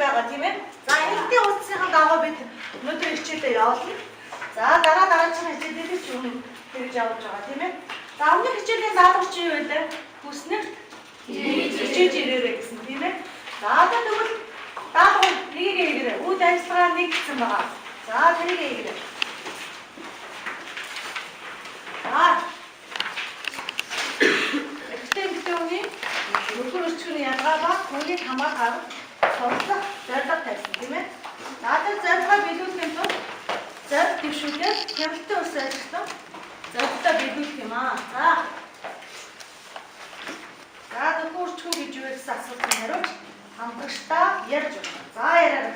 байгаа тийм ээ. За энэний үсцийн дагуу бид өнөөдөр хичээлээ явуулна. За дараагийн хичээлээр ч үнэн тэгж явуулж байгаа тийм ээ. За өмнөх хичээлийн даалгавар чи юу вэ? Хүснэгт хичээж ирээрэй гэсэн тийм ээ. За одоо тэгвэл даалгавар нэгийг хийгээрэй. Үйл ажиллагаа нэг гэсэн байгаа. За тэрийг хийгээрэй. За Эцэгтэй нөхөр өчгөрийн ялгаа ба түүнийг хамгаалах сонслох зорилго тавьсан тийм ээ. Наадад зорилгоо биелүүлэхийн тулд зорилго дэвшүүлээд хяналттай ус ажилласан зорилгоо биелүүлэх юм аа. За нөхөр өчгөр гэж юу гэсэн асуултанд хариулж хамтрагчдаа ярьж байна. За яриа.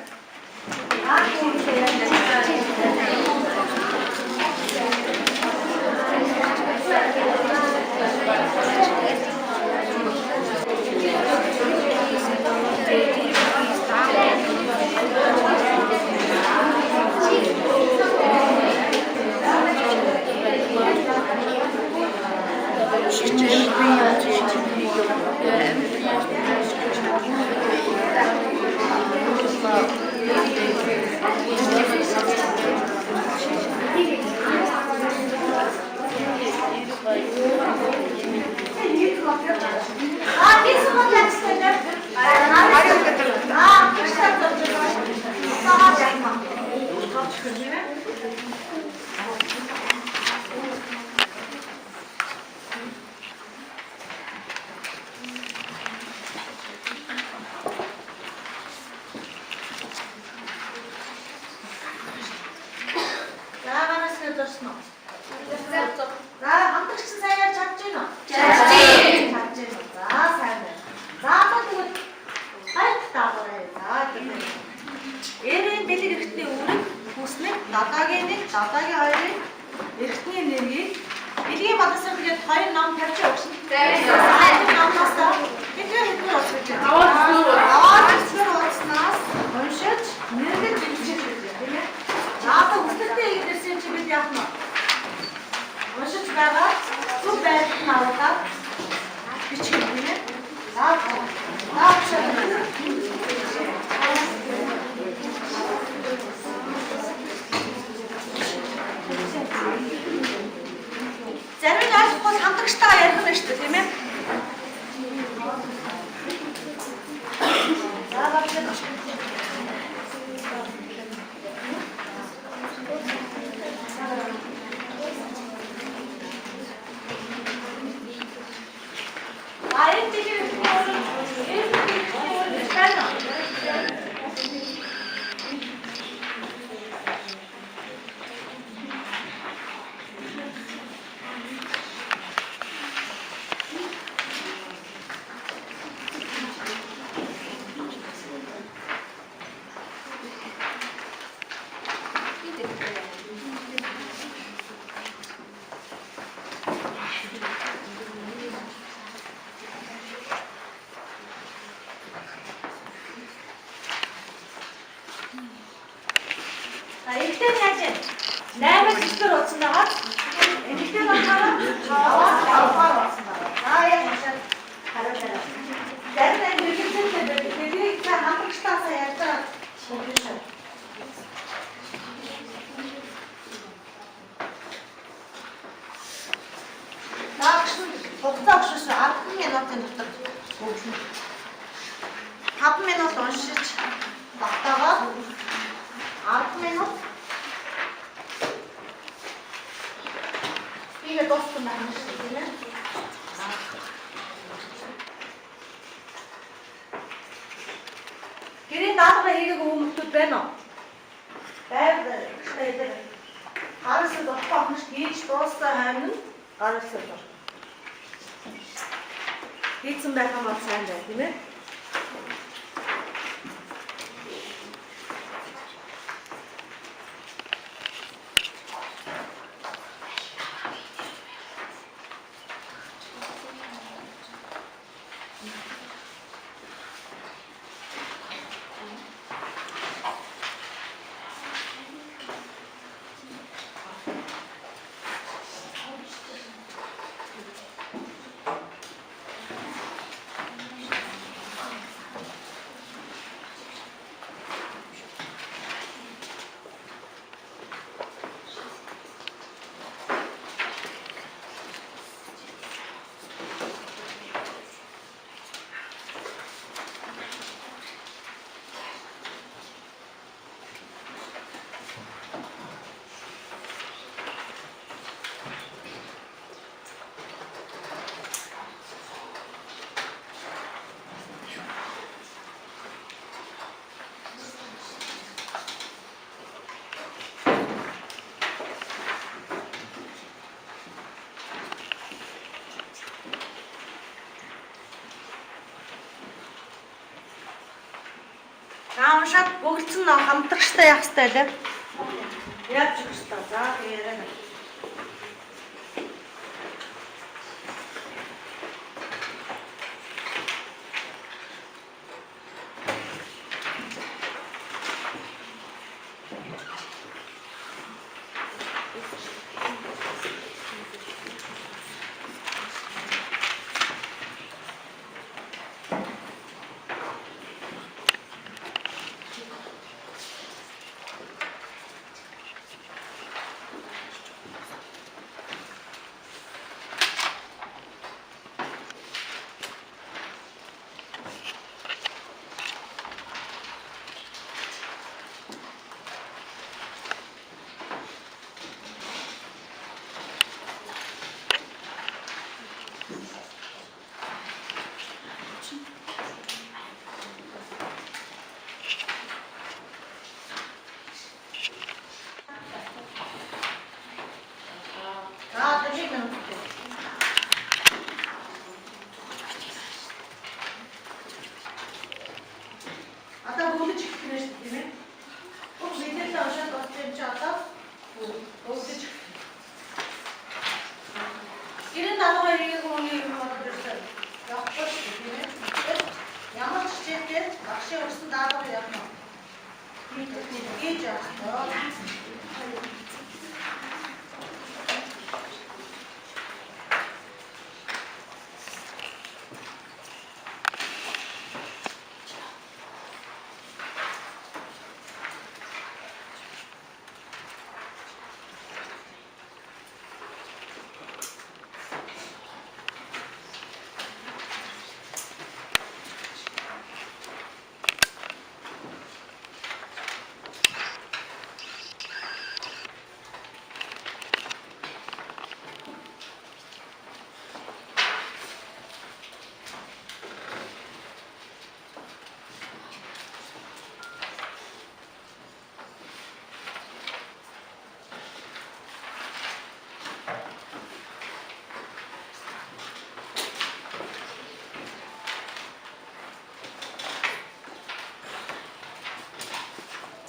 Гэрийн даалгавар хийгээг хүмүүстүүд байна уу? Байвал гаралсад болохоос хийж дууссан хойно гаралсад бор. Хийсэн байх юм бол сайн байна тийм ээ. уншаад бөгөлцөн нөө хамтлагчтай явах хэрэгтэй лээ. Яаж өгөх хэрэгтэй. За яриа.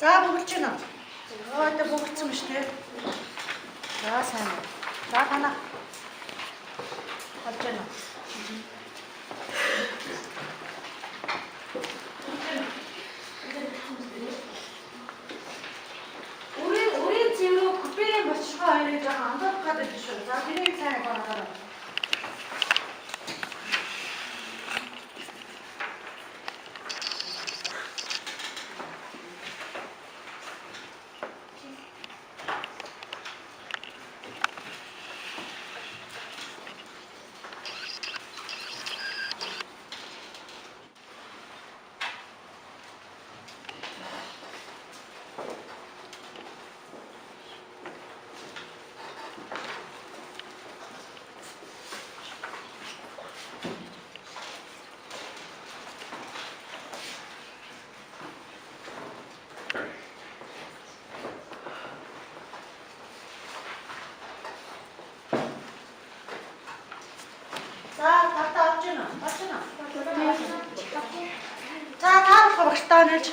За бүгэлж байна. Өөдөө бүгэлсэн биш үү? За сайн. За танаа. Болж байна. Үрийн зэврүү копигийн бочгоо хоёрыг жоохон андуурах гэдэг биш үү? За тэрийг сайн гаргаарай. За таарах багштай нэлж.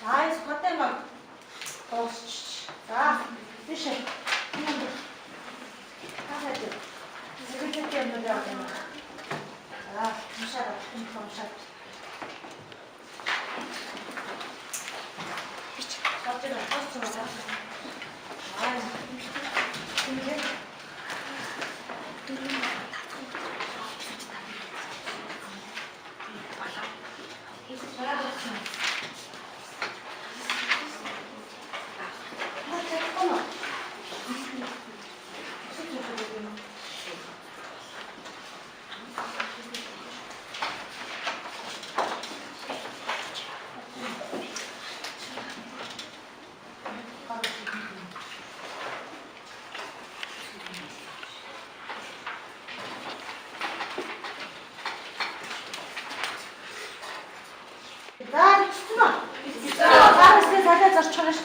Айс хотын баг. Тоосч. За, биш. Хаагаад. Зэрэг юм даа. За, мшаа, мшаа. Бич. Хотын тоосч. Аа. Ингээд.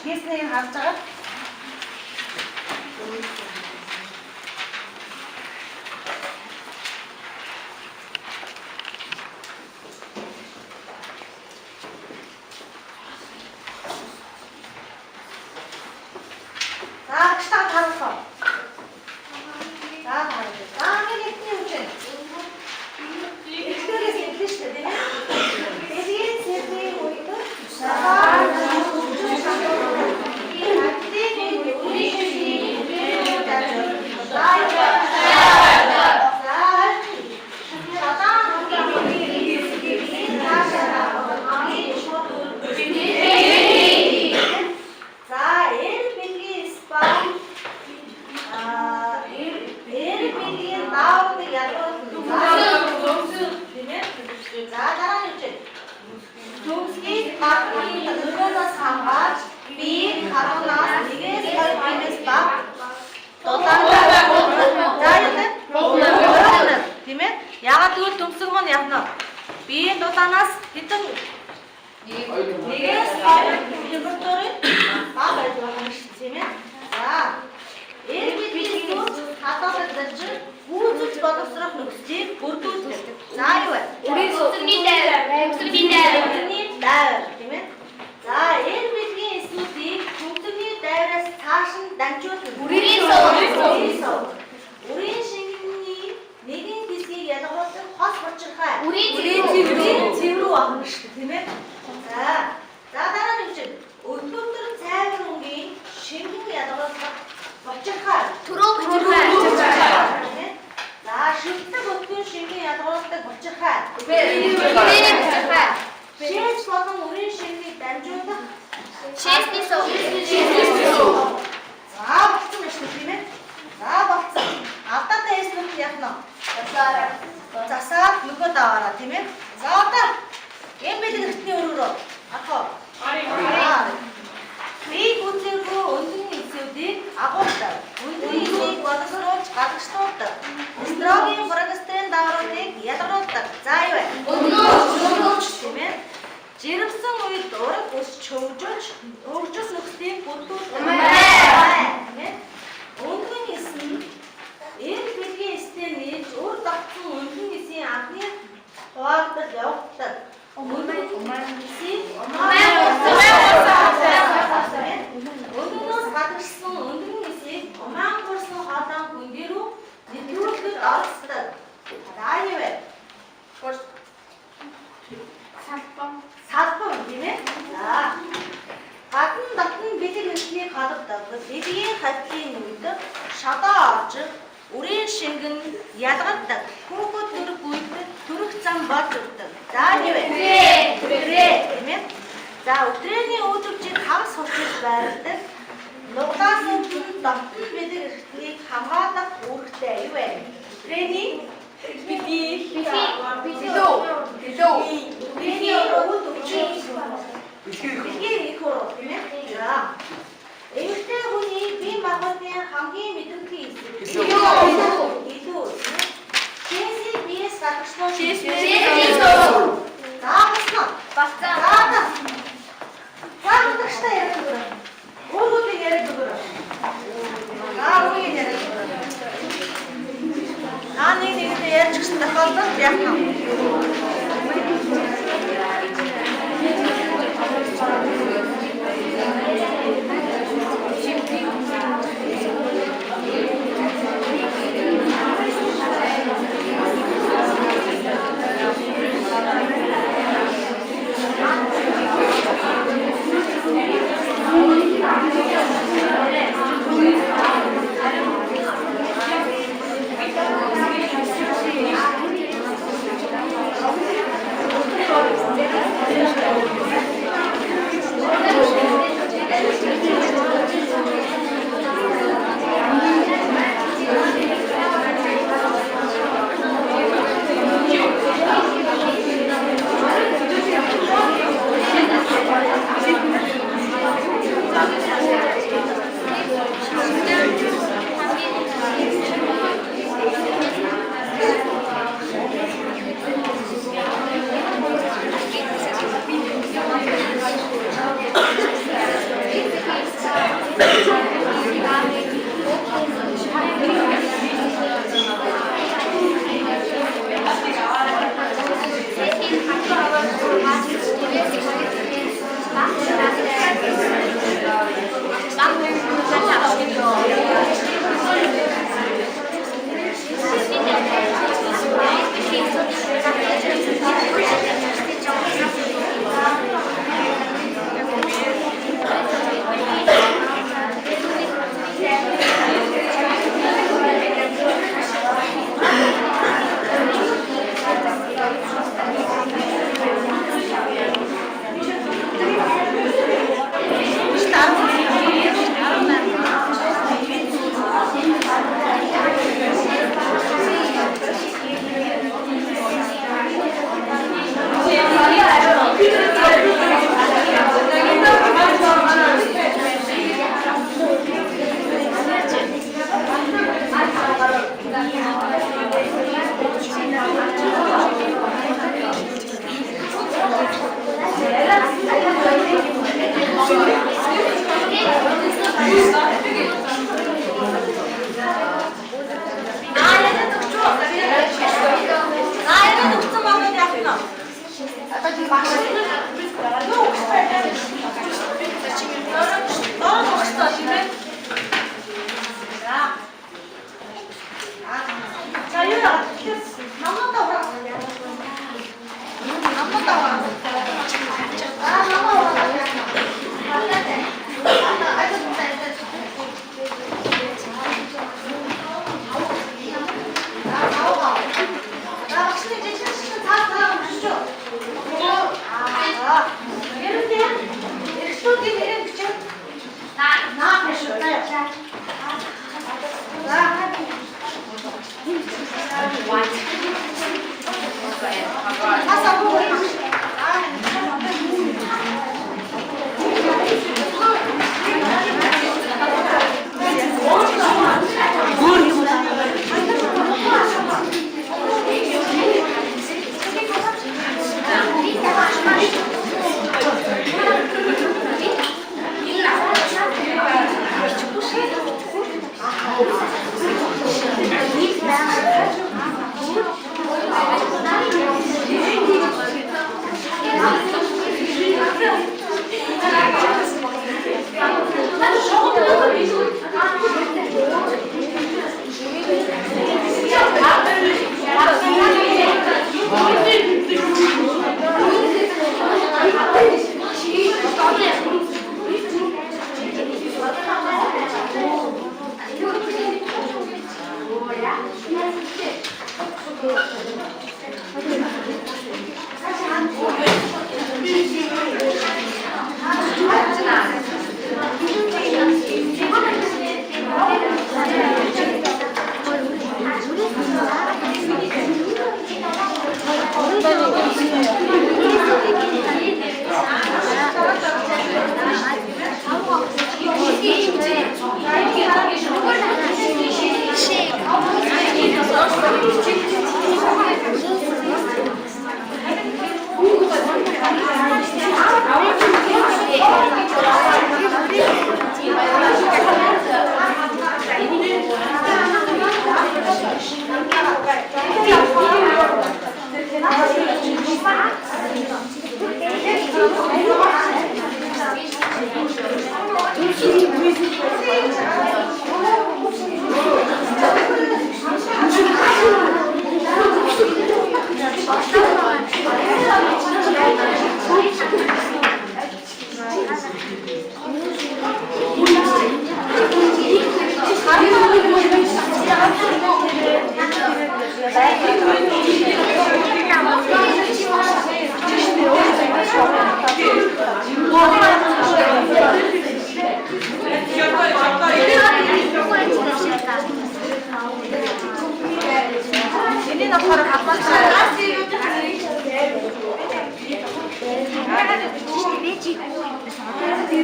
хийснийг харж байгаа.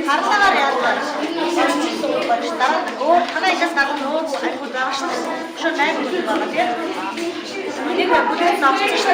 Харсагаар яадаг. Оо танаа ихэс надад нөөц айгуу байгаа шүү дээ. Шууд 8 хүнтэй байгаа тийм. Энийг бүгд навч шүү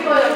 Thank you.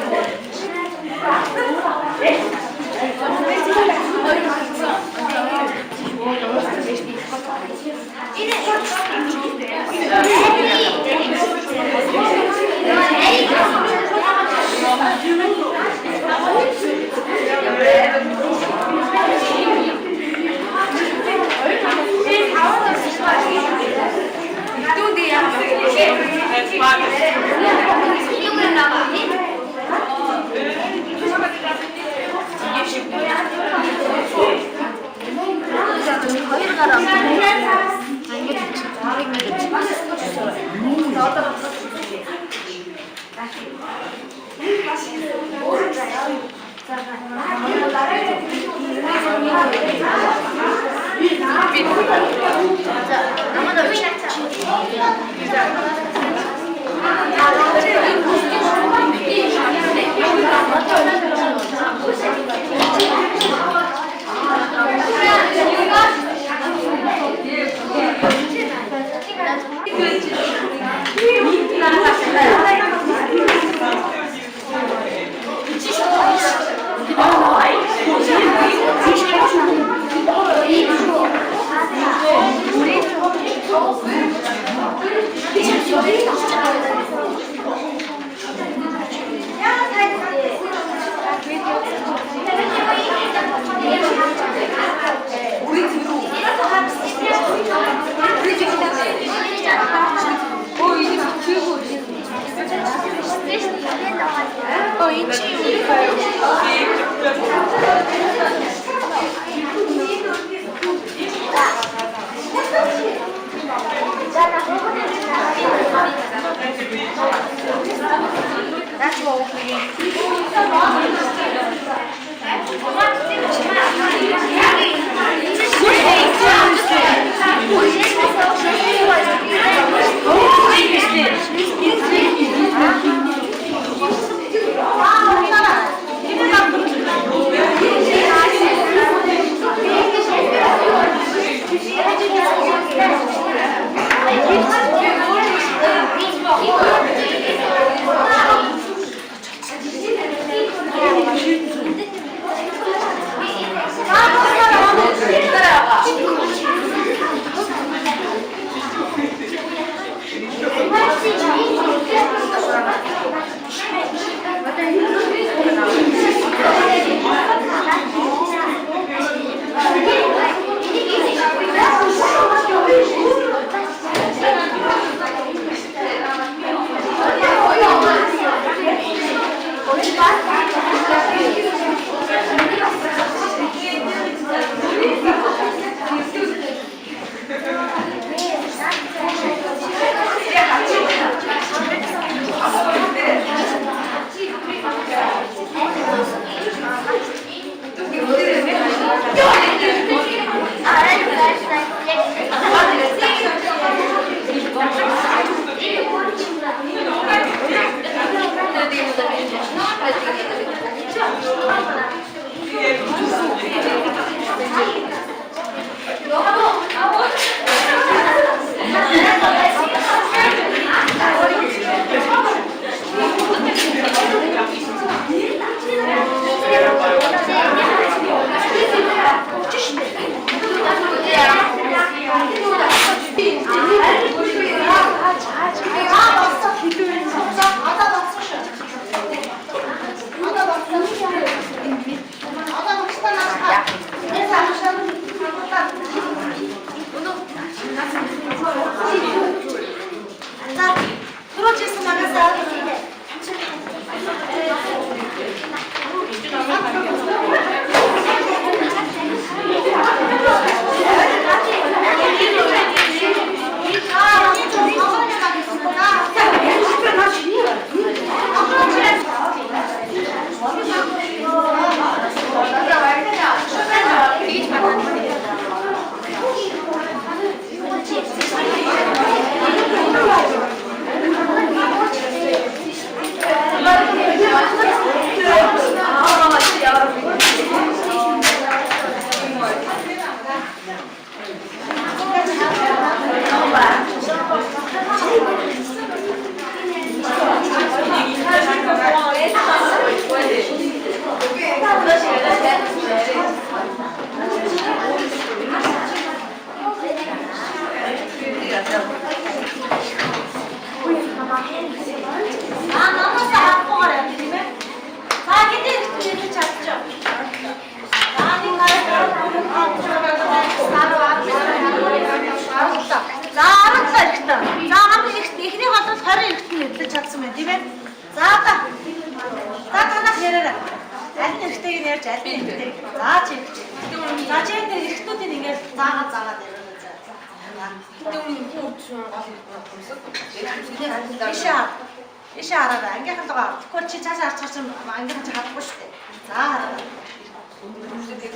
Ишээ хараарай. Ангийнхан дугаар. Тэгвэл чи цаашаа харчих чинь ангийнхан чи харахгүй шүү дээ. За хараарай.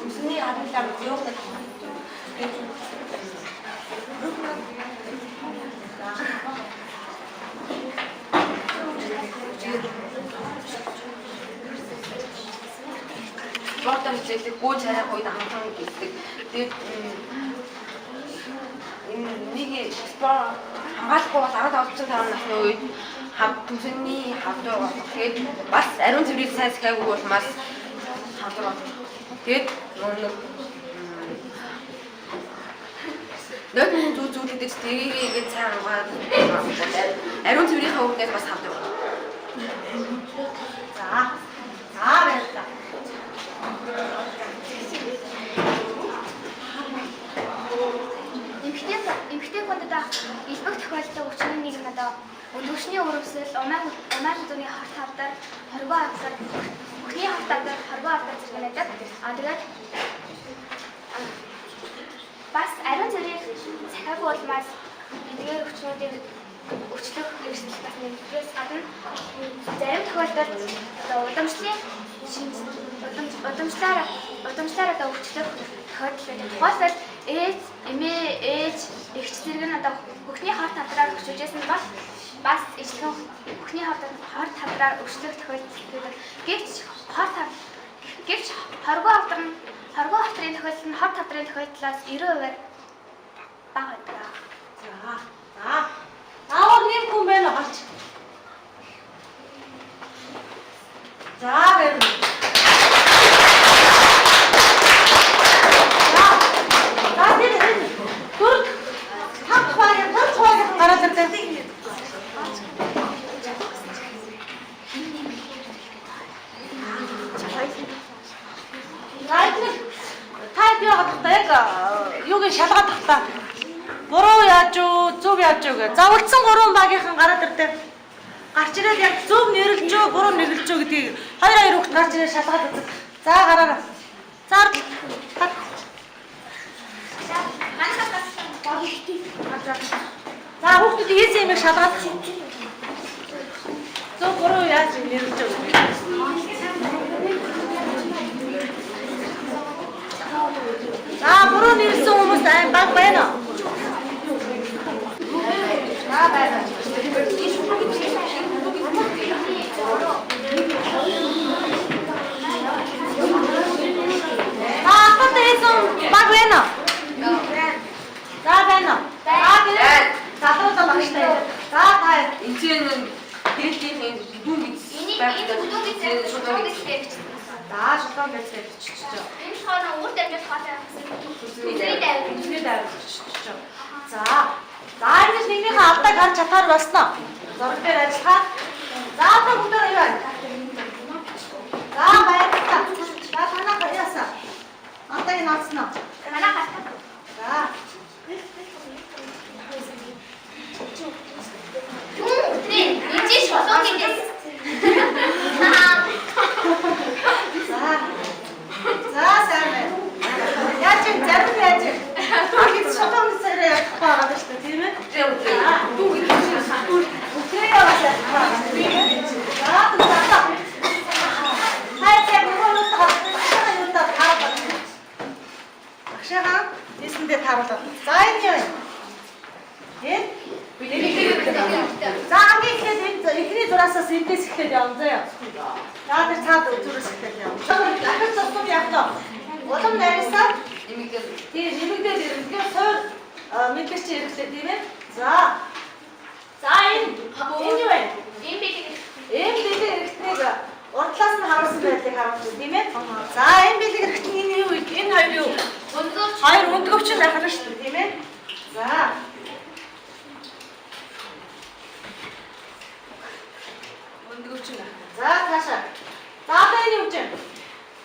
Үсний хариулаар юу гэдэг спортын зүйлийг гүйж харах үед амхан гэдэг. Тэгээд нэг спорт хамгаалахгүй бол 15 насны үед төсөнний хавдар болох. Тэгээд бас ариун цэврийг сайн сахиагүй бол бас хавдар болох. Тэгээд нэг зүйлүүдээс тэрийг ингэж сайн хамгаалаад ариун цэврийнхаа өвдөөс бас хавдар болно. За баярлалаа. Эмэгтэйчүүд илбэг тохиолдол өчнөө нэг нь одоо өндөгчний өрөвсөл, унаа зүний харт хавдар, хорвоо хавдар, бүхний хавдар, хорвоо хавдар зэрэгнэдэг. Тэгээд бас ариун цэврийг захиагүй улмаас эдгээр өчнүүдийг өчлөх хэрэгсэл бас нэгдгээс гадна зарим тохиолдолд одоо удамшлаар одоо өчлөх тохиолдол тухайлбал ээж эгч зэрэг нь одоо бүхний харт хавдраар өчөжсэн бол бас ижлэн бүхний харт хавдраар өчлөх тохиолдол гэвч хорвоо хавдрын тохиолдол нь харт хавдрын тохиолдлоос 90%-аар бага байдаг. За. Аавар нэм хүн байна уу гарч. За баярлалаа. Шалгаад тахтаа. Буруу яаж юу, зөв яаж юу гэж. За үлдсэн 3 багийнхан гараад ирдээ. Гарч ирээд яг зөв нэрлэж юу, буруу нэрлэж юу гэдгийг хоёр хүүхд гарч ирээд шалгаад үзэх. За гараарай. За За хүүхдүүд ийсэн юм шалгаад. Зөв буруу яаж нэрлэж юу гэдгийг. За буруу нэрсэн хүмүүс баг байна уу? байна. Апад эзэн баг байна уу? За байна уу? Задруулаа багштай. За таа. Эцэг дээлтийн дүн гэж байна. За шулуун гэж хэлчихэж байна. Энэ хоороо үр дамжуулах хоолой Үсний давж. За энэ нэгнийхээ алдааг харж чадхаар болсноо. Зураг дээр ажиллахаар. За та бүгдээ юу байна? За баярлалаа. За танаа хаяасаа. Алдааг нь авснаа. Манай хатаа. За. Эцэг шолоо гэдэг. За сайн байна. Яаж зарим яаж. Ахиж шолоо сэрээ явах байгаа шүү дээ, тийм ээ? Тийм. Үгүй яваа. Эсэндээ тааруулах. За энэ юу вэ? За хамгийн ихэд энэ эхний зураасаас эндээс эхлээд явна заяа. За тэр цаад зүрээс эхлээд явна. Дахиж цогцол явлаа. Улам нарийсаа нэмэгдээд ирэх. Суур мэдэрч ирэхлээ тийм ээ. За энэ юу вэ? Ийм бэлэг эрэхтнийг урдлаас нь харуулсан байдлыг харуулсан тийм ээ. За энэ бэлэг эрэхт нь энэ юу вэ? Энэ хоёр юу? Хоёр өндгөвч байх нь шүү дээ тийм ээ. За за цаашаа. За одоо энэ юу вэ?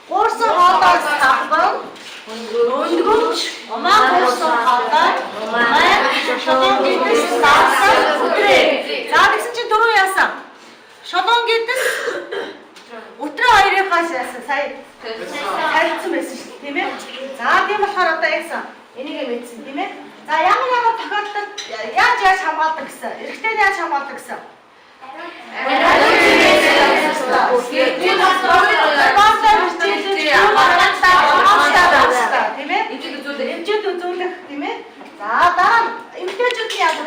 Гуурсан хоолоос авбан өндгөвч умаа гуурсан хоолой умаа шолон гидс саасан өтрээ. За гэсэн чинь дөрөв яасан? Шолон гидс өтрээ хоёрынхаас яасан? Сая харилцсан байсан шүү дээ тийм ээ. За тийм болохоор одоо яасан? Энийг мэдсэн тийм ээ. За ямар тохиолдолд яаж хамгаалдаг гэсэн? Эрэгтэй яаж хамгаалдаг гэсэн? Тийм ээ? Эмчүүд үзүүлэх тийм ээ? За дараа нь эмчүүдийн яах вэ?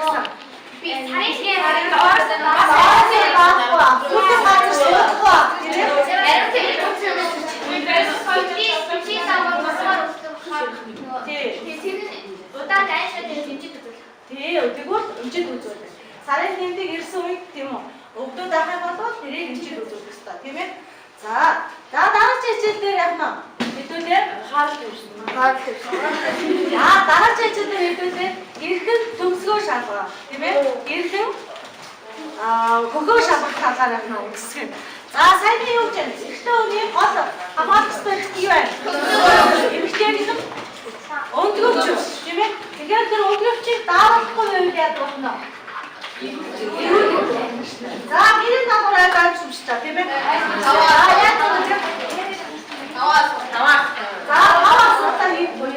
Би сарын тэгвэл эмчид үзүүлдэг. Сарын тэмдэг ирсэн үед тийм үү? Өвдөд ахах бол тэрийг эмчид үзүүлдэг хэвээр тийм ээ? За дараагийн хичээл дээр явна. Хэдүүлээ хаалт үүснэ. Дараагийн хичээл дээр хэдүүлээ эрхэн төгсгөө шалгаа тийм ээ? Эрхэн хөгөө шалгах талаар явна үзсэн. За саяны юу гэж байна? Эхлээ үний гол хамгаалах стратеги юу байна? Эмчтэрийн өндгөвч тийм ээ? Тэгэхээр тэр өндгөвчийг даалгахгүй үед яадаг вэ? За гэрийн дагуур аваад шүмжиж та тийм ээ? Таваас. За таваас удаа хийх буй.